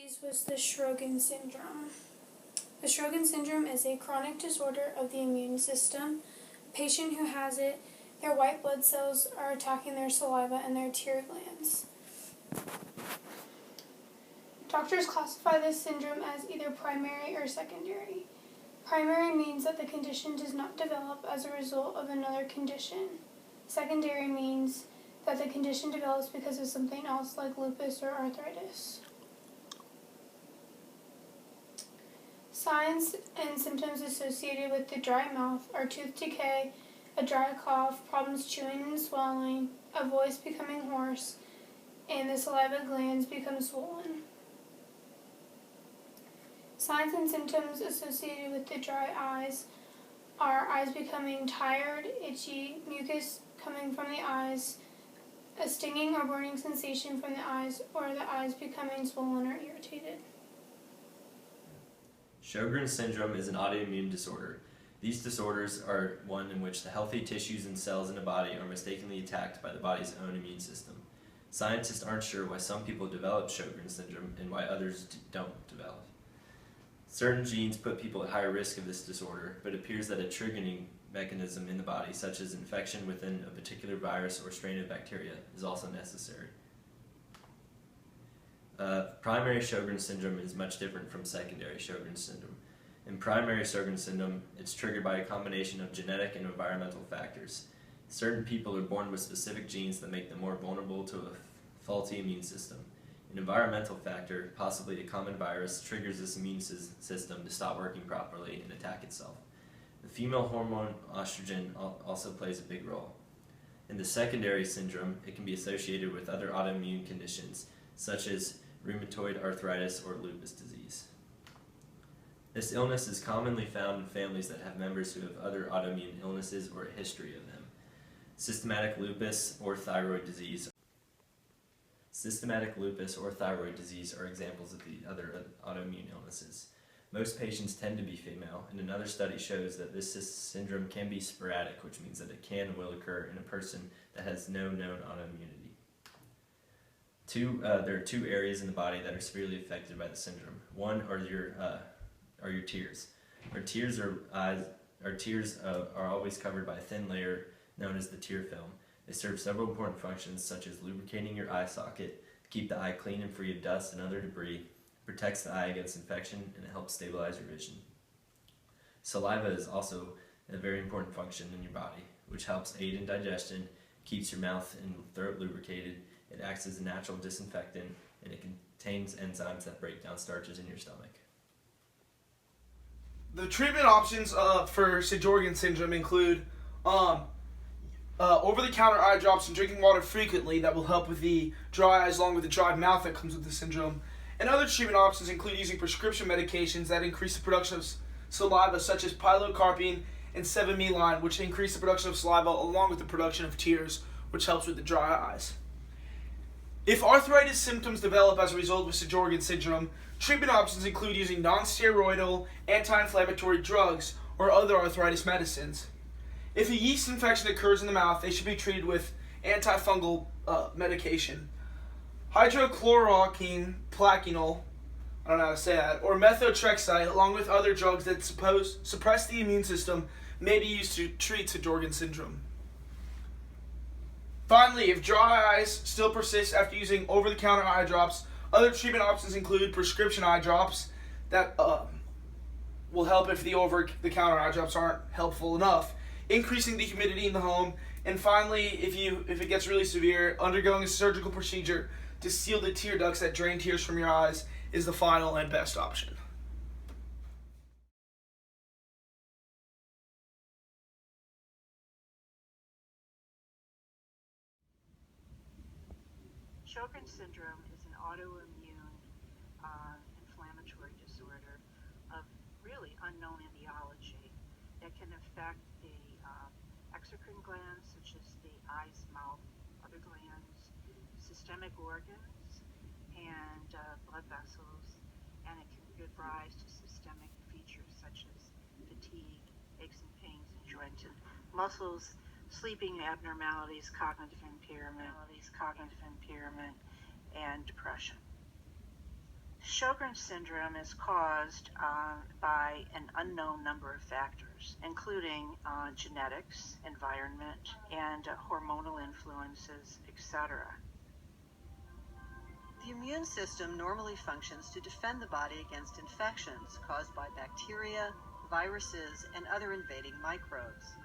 disease was the Sjogren Syndrome. The Sjogren Syndrome is a chronic disorder of the immune system. A patient who has it, their white blood cells are attacking their saliva and their tear glands. Doctors classify this syndrome as either primary or secondary. Primary means that the condition does not develop as a result of another condition. Secondary means that the condition develops because of something else like lupus or arthritis. Signs and symptoms associated with the dry mouth are tooth decay, a dry cough, problems chewing and swallowing, a voice becoming hoarse, and the saliva glands become swollen. Signs and symptoms associated with the dry eyes are eyes becoming tired, itchy, mucus coming from the eyes, a stinging or burning sensation from the eyes, or the eyes becoming swollen or irritated. Sjogren syndrome is an autoimmune disorder. These disorders are one in which the healthy tissues and cells in the body are mistakenly attacked by the body's own immune system. Scientists aren't sure why some people develop Sjogren syndrome and why others don't develop. Certain genes put people at higher risk of this disorder, but it appears that a triggering mechanism in the body, such as infection within a particular virus or strain of bacteria, is also necessary. Primary Sjogren syndrome is much different from secondary Sjogren syndrome. In primary Sjogren syndrome, it's triggered by a combination of genetic and environmental factors. Certain people are born with specific genes that make them more vulnerable to a faulty immune system. An environmental factor, possibly a common virus, triggers this immune system to stop working properly and attack itself. The female hormone estrogen also plays a big role. In the secondary syndrome, it can be associated with other autoimmune conditions, such as rheumatoid arthritis or lupus disease. This illness is commonly found in families that have members who have other autoimmune illnesses or a history of them. Systematic lupus or thyroid disease are examples of the other autoimmune illnesses. Most patients tend to be female, and another study shows that this syndrome can be sporadic, which means that it can and will occur in a person that has no known autoimmunity. There are two areas in the body that are severely affected by the syndrome. One are your tears. Our tears are always covered by a thin layer known as the tear film. They serve several important functions, such as lubricating your eye socket, keep the eye clean and free of dust and other debris, protects the eye against infection, and it helps stabilize your vision. Saliva is also a very important function in your body, which helps aid in digestion, keeps your mouth and throat lubricated. It acts as a natural disinfectant, and it contains enzymes that break down starches in your stomach. The treatment options for Sjogren syndrome include over-the-counter eye drops and drinking water frequently that will help with the dry eyes along with the dry mouth that comes with the syndrome. And other treatment options include using prescription medications that increase the production of saliva, such as pilocarpine and 7-meline, which increase the production of saliva along with the production of tears, which helps with the dry eyes. If arthritis symptoms develop as a result of Sjogren syndrome, treatment options include using non-steroidal anti-inflammatory drugs or other arthritis medicines. If a yeast infection occurs in the mouth, they should be treated with antifungal medication. Hydrochloroquine, plaquenil, I don't know how to say that, or methotrexate, along with other drugs that suppress the immune system, may be used to treat Sjogren syndrome. Finally, if dry eyes still persist after using over-the-counter eye drops, other treatment options include prescription eye drops that will help if the over-the-counter eye drops aren't helpful enough, increasing the humidity in the home, and finally, if it gets really severe, undergoing a surgical procedure to seal the tear ducts that drain tears from your eyes is the final and best option. Sjogren syndrome is an autoimmune inflammatory disorder of really unknown etiology that can affect the exocrine glands, such as the eyes, mouth, other glands, systemic organs, and blood vessels, and it can give rise to systemic features such as fatigue, aches and pains in joints and muscles, sleeping abnormalities, cognitive impairment, and depression. Sjogren Syndrome is caused by an unknown number of factors, including genetics, environment, and hormonal influences, etc. The immune system normally functions to defend the body against infections caused by bacteria, viruses, and other invading microbes.